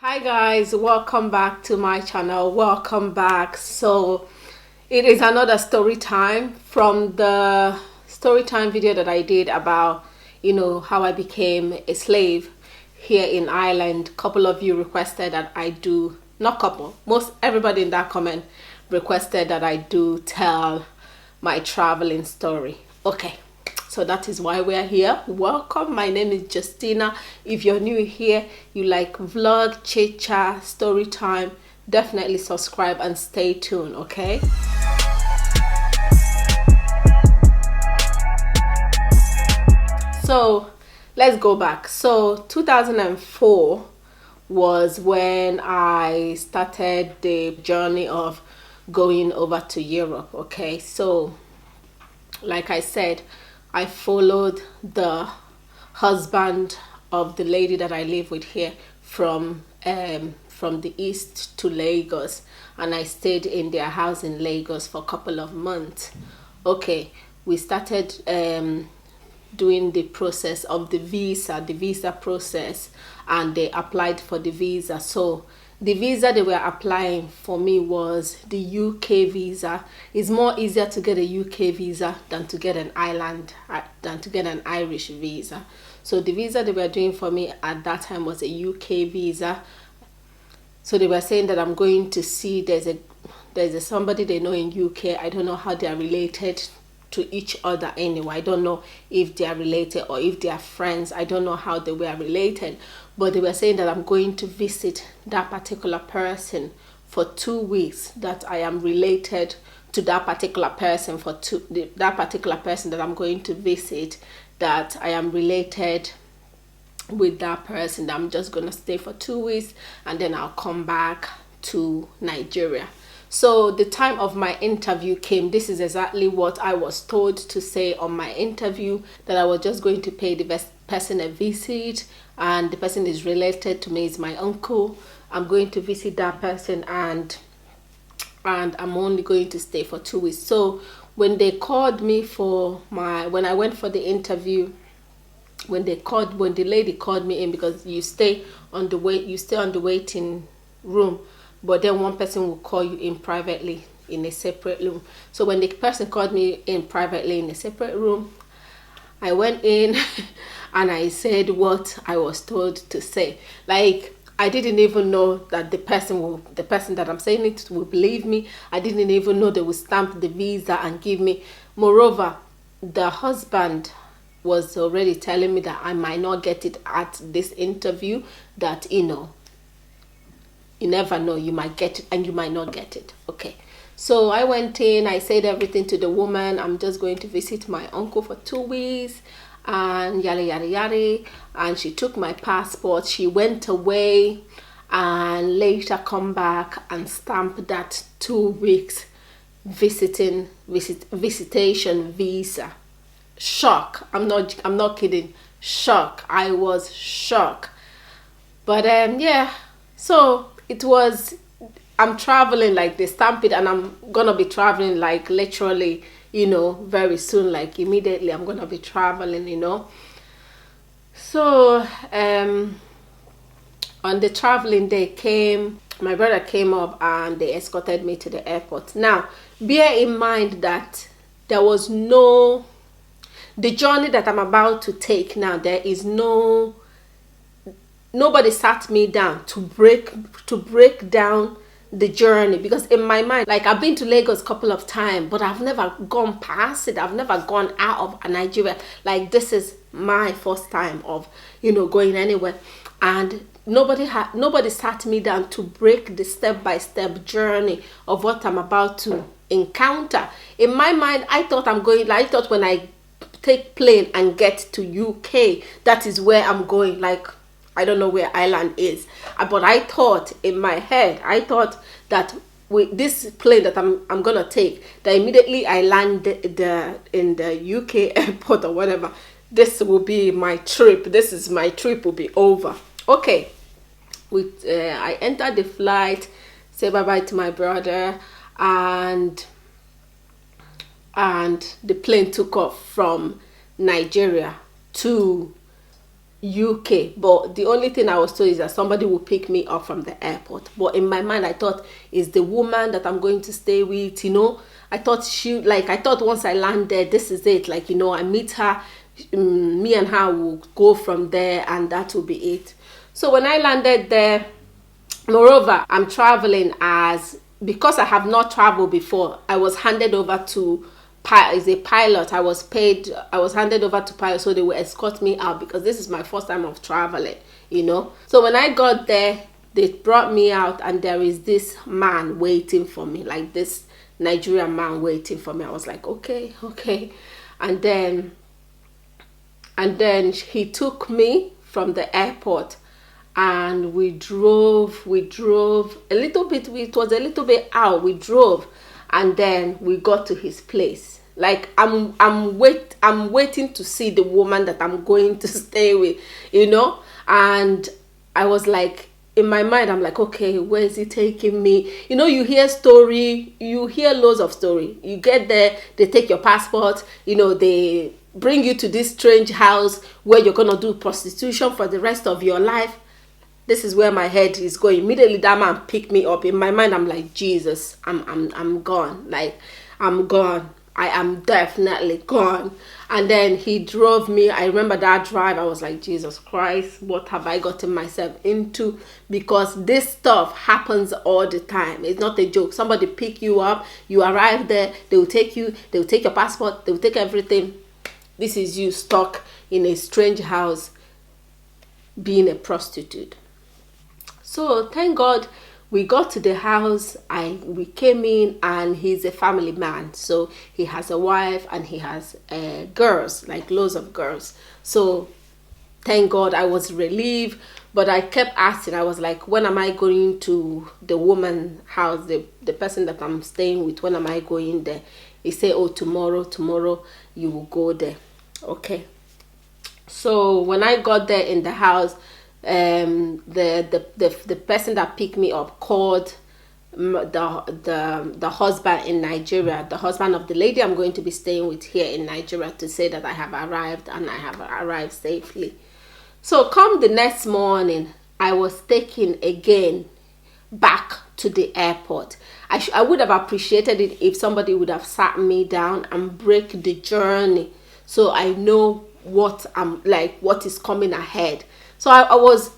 Hi guys, welcome back to my channel. Welcome back. So it is another story time from the story time video that I did about how I became a slave here in Ireland. Couple of you requested that I do, not couple, most everybody in that comment requested that I do tell my traveling story. Okay, so that is why we're here. Welcome. My name is Justina. If you're new here, you like vlog, chit chat, story time, definitely subscribe and stay tuned, okay? So let's go back. So 2004 was when I started the journey of going over to Europe, okay? So like I said, I followed the husband of the lady that I live with here from the east to Lagos, and I stayed in their house in Lagos for a couple of months. Okay, we started doing the process of the visa process, and they applied for the visa. So the visa they were applying for me was the UK visa. It's more easier to get a UK visa than to get an Irish visa. So the visa they were doing for me at that time was a UK visa. So they were saying that I'm going to see there's a somebody they know in UK. I don't know how they are related to each other anyway. I don't know if they are related or if they are friends. I don't know how they were related, but they were saying that I'm going to visit that particular person for 2 weeks, that I am related to that particular person for that particular person that I'm going to visit, that I am related with that person, that I'm just going to stay for 2 weeks and then I'll come back to Nigeria. So the time of my interview came. This is exactly what I was told to say on my interview, that I was just going to pay the best person a visit, and the person is related to me, is my uncle. I'm going to visit that person, and I'm only going to stay for 2 weeks. So when they called me when I went for the interview, when the lady called me in, because you stay on the waiting room, but then one person will call you in privately in a separate room. So when the person called me in privately in a separate room, I went in and I said what I was told to say. Like, I didn't even know that the person that I'm saying it to will believe me. I didn't even know they would stamp the visa and give me. Moreover, the husband was already telling me that I might not get it at this interview, that you never know, you might get it and you might not get it. Okay, so I went in, I said everything to the woman. I'm just going to visit my uncle for 2 weeks and yada yada yada. And she took my passport, she went away, and later come back and stamp that 2 weeks visitation visa. Shock. I'm not kidding. Shock. I was shocked. But yeah, so it was, I'm traveling, like they stamp it, and I'm gonna be traveling like literally, very soon, like immediately I'm gonna be traveling, So on the traveling day my brother came up and they escorted me to the airport. Now bear in mind that there was the journey that I'm about to take now, there is nobody sat me down to break down the journey, because in my mind, like, I've been to Lagos a couple of times, but I've never gone past it. I've never gone out of Nigeria. Like, this is my first time of going anywhere, and nobody sat me down to break the step-by-step journey of what I'm about to encounter. In my mind, I thought when I take plane and get to UK, that is where I'm going. Like, I don't know where Ireland is, but I thought in my head, that with this plane that I'm gonna take, that immediately I land in the UK airport or whatever, this will be my trip. My trip will be over. Okay, I entered the flight, say bye bye to my brother, and the plane took off from Nigeria to UK, but the only thing I was told is that somebody will pick me up from the airport. But in my mind, I thought it's the woman that I'm going to stay with, I thought I thought once I landed, this is it. Like, I meet her, me and her will go from there, and that will be it. So when I landed there, moreover, I'm traveling because I have not traveled before, I was handed over to is a pilot. I was handed over to pilot, so they will escort me out because this is my first time of traveling, So when I got there, they brought me out, and there is this man waiting for me, like this Nigerian man waiting for me. I was like, okay. And then he took me from the airport, and we drove a little bit. It was a little bit out. We drove, and then we got to his place. Like, I'm waiting to see the woman that I'm going to stay with, and I was like, in my mind, I'm like, okay, where is he taking me? You hear loads of story. You get there, they take your passport, they bring you to this strange house where you're gonna do prostitution for the rest of your life. This is where my head is going. Immediately that man picked me up. In my mind, I'm like, Jesus, I'm gone. Like, I'm gone. I am definitely gone. And then he drove me. I remember that drive. I was like, Jesus Christ, what have I gotten myself into? Because this stuff happens all the time. It's not a joke. Somebody pick you up. You arrive there. They will take you. They will take your passport. They will take everything. This is you stuck in a strange house being a prostitute. So thank God we got to the house. We came in, and he's a family man, so he has a wife and he has girls, like loads of girls. So thank God I was relieved, but I kept asking. I was like, when am I going to the woman house, the person that I'm staying with? When am I going there? He said, oh, tomorrow you will go there. Okay. So when I got there in the house, the person that picked me up called the husband in Nigeria, the husband of the lady I'm going to be staying with here in Nigeria, to say that I have arrived, and I have arrived safely. So come the next morning, I was taken again back to the airport. I would have appreciated it if somebody would have sat me down and break the journey, so I know what is coming ahead. So I was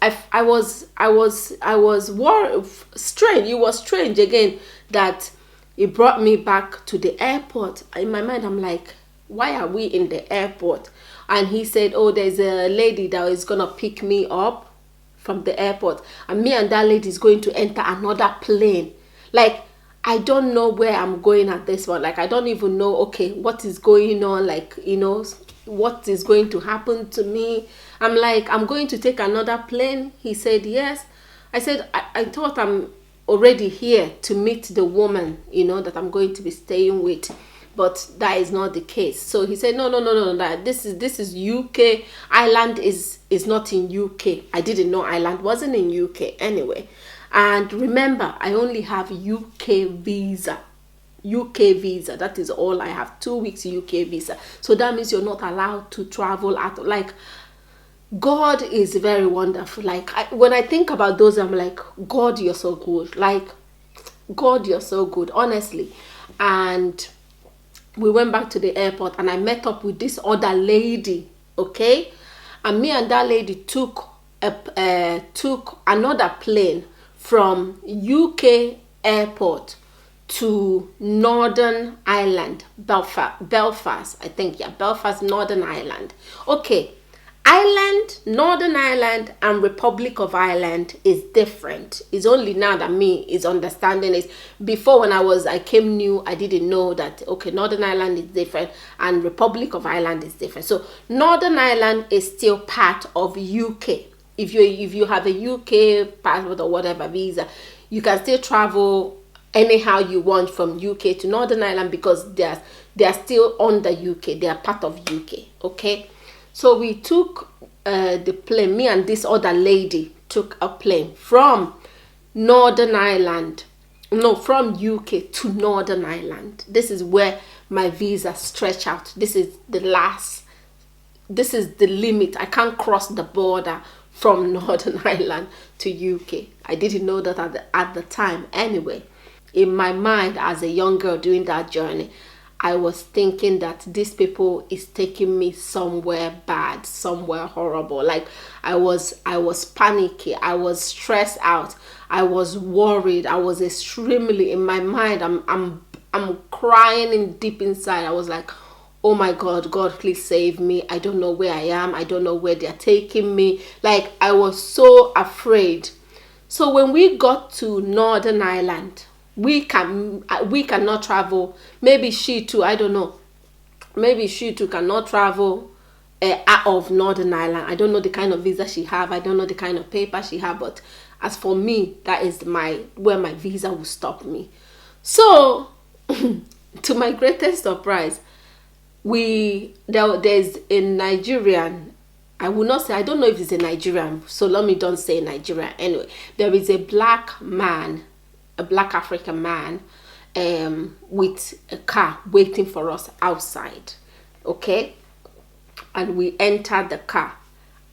worried. Strange. It was strange again that it brought me back to the airport. In my mind, I'm like, why are we in the airport? And he said, oh, there's a lady that is gonna pick me up from the airport, and me and that lady is going to enter another plane. Like, I don't know where I'm going at this one. Like, I don't even know, okay, what is going on? Like, what is going to happen to me? I'm like, I'm going to take another plane. He said, yes. I said, I thought I'm already here to meet the woman, that I'm going to be staying with. But that is not the case. So he said, no, that this is UK. Ireland is not in UK. I didn't know Ireland wasn't in UK anyway. And remember, I only have UK visa. That is all I have. 2 weeks UK visa. So that means you're not allowed to travel at, like, God is very wonderful. Like, when I think about those, I'm like, God, you're so good. Like, God, you're so good, honestly. And we went back to the airport, and I met up with this other lady, okay? And me and that lady took another plane from UK airport to Northern Ireland, Belfast, I think, yeah, Belfast, Northern Ireland. Okay, Ireland, Northern Ireland, and Republic of Ireland is different. It's only now that me is understanding it. Before, when I came new, I didn't know that, okay, Northern Ireland is different and Republic of Ireland is different. So Northern Ireland is still part of UK. If you have a UK passport or whatever visa, you can still travel anyhow you want from UK to Northern Ireland, because they are still under UK. They are part of UK, okay? So we took the plane. Me and this other lady took a plane from Northern Ireland. No, from UK to Northern Ireland. This is where my visa stretch out. This is the last this is the limit. I can't cross the border from Northern Ireland to UK. I didn't know that at the time. Anyway, in my mind as a young girl doing that journey, I was thinking that these people is taking me somewhere bad, somewhere horrible. Like I was panicky, I was stressed out, I was worried, I was extremely in my mind. I'm crying in deep inside. I was like, oh my God, God, please save me. I don't know where I am. I don't know where they're taking me. Like I was so afraid. So when we got to Northern Ireland, we cannot travel. Maybe she too, I don't know. Maybe she too cannot travel out of Northern Ireland. I don't know the kind of visa she have. I don't know the kind of paper she have. But as for me, that is where my visa will stop me. So to my greatest surprise, there's a Nigerian. I will not say, I don't know if it's a Nigerian, so let me don't say Nigerian. Anyway, there is a black man, a black African man, with a car waiting for us outside. Okay, and we entered the car.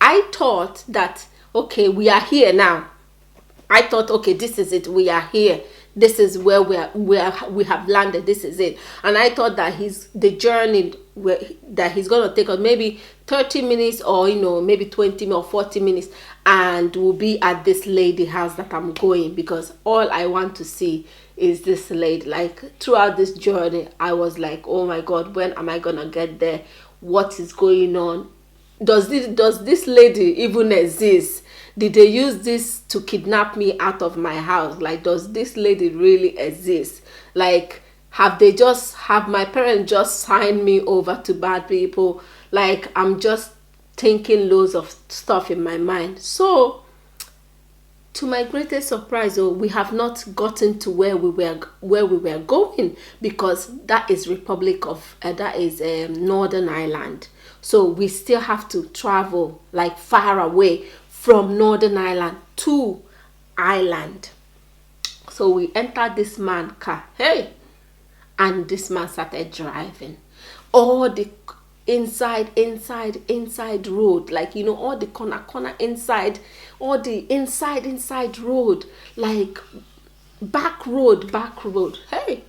I thought that, okay, we are here now. I thought, okay, this is it. We are here. This is where we have landed. This is it. And I thought that the journey that he's gonna take us maybe 30 minutes or maybe 20 or 40 minutes, and we'll be at this lady house that I'm going, because all I want to see is this lady. Like throughout this journey, I was like, oh my God, when am I gonna get there? What is going on? Does this lady even exist? Did they use this to kidnap me out of my house? Like, does this lady really exist? Like, have my parents just signed me over to bad people? Like, I'm just thinking loads of stuff in my mind. So to my greatest surprise, we have not gotten to where we were going, because that is Northern Ireland. So we still have to travel like far away from Northern Ireland to Ireland. So we entered this man's car. Hey, and this man started driving. All the inside road, like all the corner inside, all the inside road, like back road. Hey,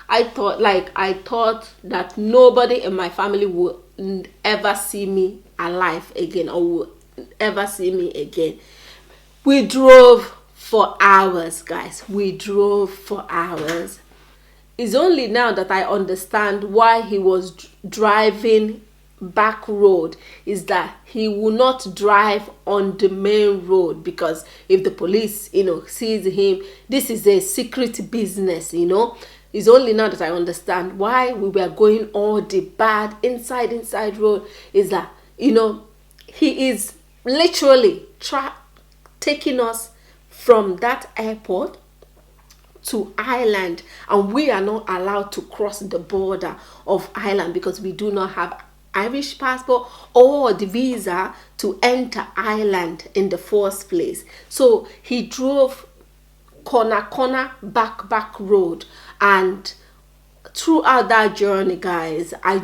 I thought that nobody in my family would ever see me alive again, or would ever see me again. We drove for hours, guys. We drove for hours. It's only now that I understand why he was driving back road, is that he will not drive on the main road, because if the police sees him, this is a secret business. It's only now that I understand why we were going all the bad inside road, is that he is literally taking us from that airport to Ireland, and we are not allowed to cross the border of Ireland because we do not have Irish passport or the visa to enter Ireland in the first place. So he drove corner back road, and throughout that journey, guys, I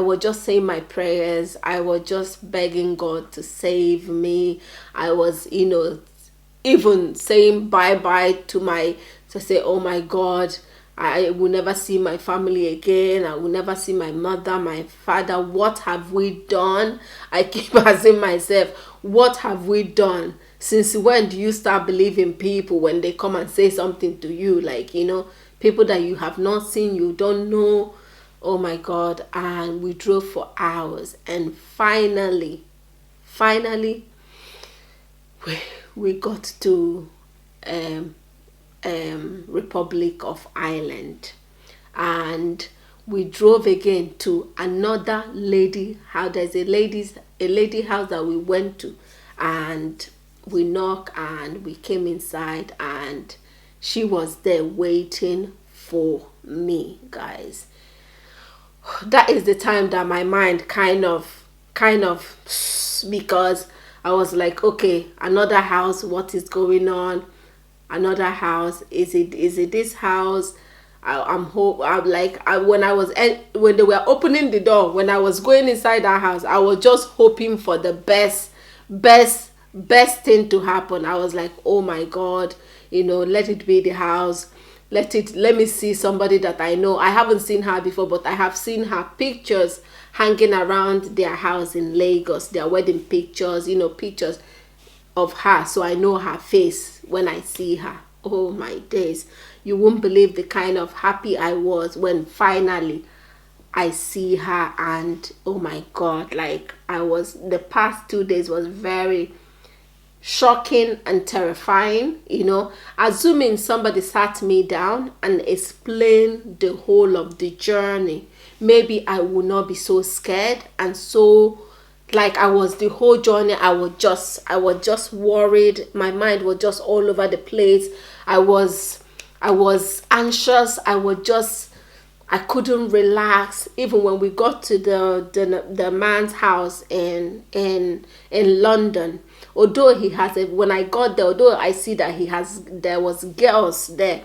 was just saying my prayers. I was just begging God to save me. I was even saying bye to say, oh my God, I will never see my family again. I will never see my mother, my father. What have we done? I keep asking myself, what have we done? Since when do you start believing people when they come and say something to you? Like, people that you have not seen, you don't know. Oh my God. And we drove for hours. And finally, we got to Republic of Ireland, and we drove again to another lady house. There's a lady house that we went to, and we knocked and we came inside, and she was there waiting for me, guys. That is the time that my mind kind of, because I was like, okay, another house, what is going on? Another house, is it this house? I'm like, when they were opening the door, when I was going inside that house, I was just hoping for the best thing to happen. I was like, oh my God, let it be the house. Let me see somebody that I know. I haven't seen her before, but I have seen her pictures hanging around their house in Lagos, their wedding pictures, pictures of her. So I know her face when I see her. Oh my days. You won't believe the kind of happy I was when finally I see her. And oh my God, like, the past 2 days was very shocking and terrifying. Assuming somebody sat me down and explained the whole of the journey, maybe I would not be so scared. And so, like, I was the whole journey, I was just worried. My mind was just all over the place. I was anxious. I couldn't relax. Even when we got to the man's house in London, although when I got there, although I see that there was girls there,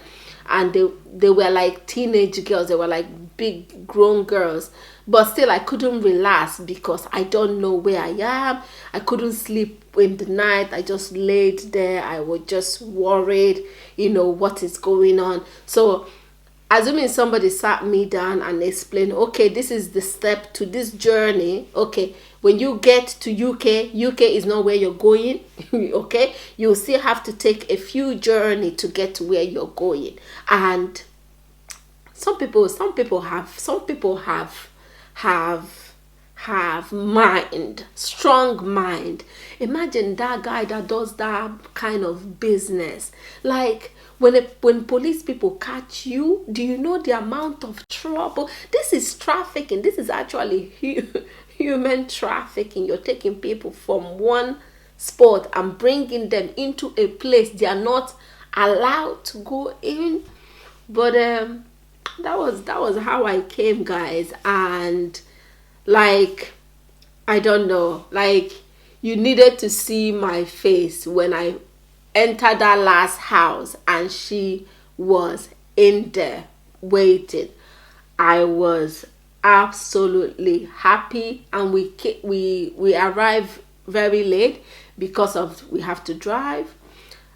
and they were like teenage girls, they were like big grown girls, but still I couldn't relax because I don't know where I am. I couldn't sleep in the night. I just laid there. I was just worried, what is going on. So assuming somebody sat me down and explained, okay, this is the step to this journey. Okay, when you get to UK is not where you're going. Okay, you still have to take a few journey to get to where you're going. And some people have strong mind. Imagine that guy that does that kind of business. Like, when police people catch you, do you know the amount of trouble? This is trafficking. This is actually human trafficking. You're taking people from one spot and bringing them into a place they are not allowed to go in. But that was how I came, guys. And like, I don't know, like, you needed to see my face when I entered that last house and she was in there waiting. I was absolutely happy. And we arrived very late because of we have to drive.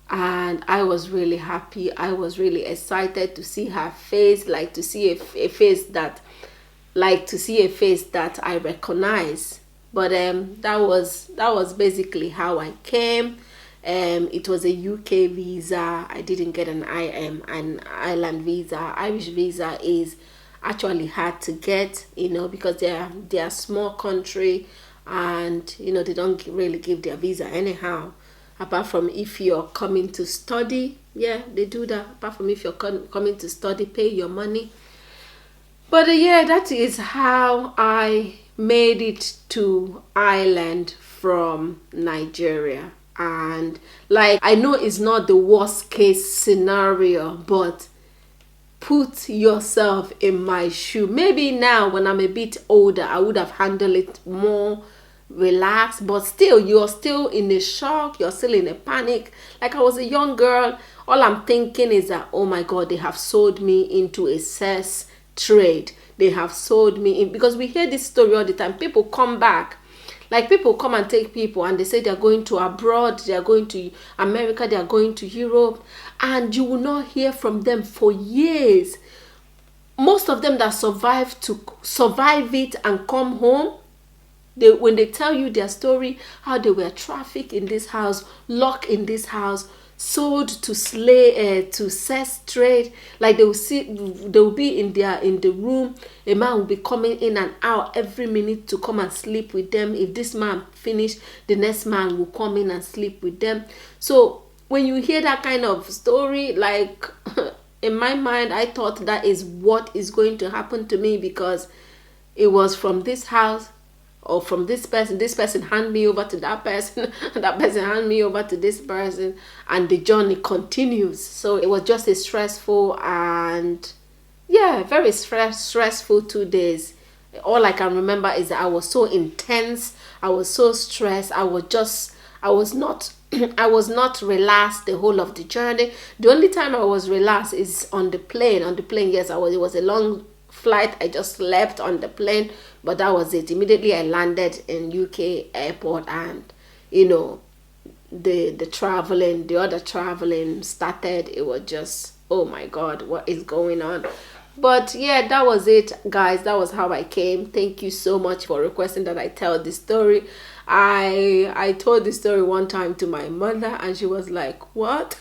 And I was really happy. I was really excited to see her face, like to see a face that I recognize. But that was basically how I came. It was a UK visa. I didn't get an island visa. Irish visa is actually hard to get, because they are a small country, and they don't really give their visa anyhow. Apart from if you're coming to study, yeah, they do that. Apart from if you're coming to study, pay your money. But yeah, that is how I made it to Ireland from Nigeria. And like, I know it's not the worst case scenario, but put yourself in my shoe. Maybe now when I'm a bit older, I would have handled it more relaxed, but still, you're still in a shock. You're still in a panic. Like, I was a young girl. All I'm thinking is that, oh my God, they have sold me into a sex trade. They have sold me in, because we hear this story all the time. People come back. Like, people come and take people and they say they're going to abroad, they're going to America, they're going to Europe, and you will not hear from them for years. Most of them that survive it and come home, when they tell you their story, how they were trafficked in this house, locked in this house, sold to sex trade, like they'll be in the room. A man will be coming in and out every minute to come and sleep with them. If this man finish, the next man will come in and sleep with them. So when you hear that kind of story, like, in my mind, I thought that is what is going to happen to me, because it was from this house, or from this person hand me over to that person, that person hand me over to this person, and the journey continues. So it was just a stressful and, yeah, very stressful 2 days. All I can remember is that I was so intense, I was so stressed, I was I was not relaxed the whole of the journey. The only time I was relaxed is on the plane. On the plane, yes, I was. It was a long flight. I just slept on the plane, but that was it. Immediately I landed in UK airport, and you know, the other traveling started. It was just, oh my god, what is going on? But yeah, that was it, guys. That was how I came. Thank you so much for requesting that I tell this story. I told this story one time to my mother, and she was like, what?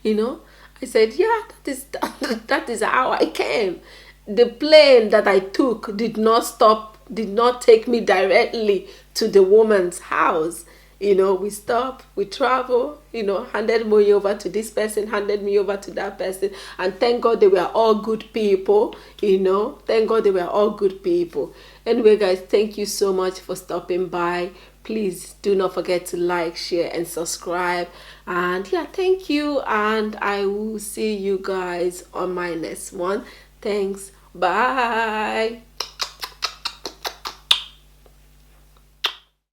you know I said, yeah, that is how I came. The plane that I took did not take me directly to the woman's house. We stop, we travel, handed me over to this person, handed me over to that person. And thank God they were all good people, Thank God they were all good people. Anyway, guys, thank you so much for stopping by. Please do not forget to like, share, and subscribe. And yeah, thank you. And I will see you guys on my next one. Thanks. Bye.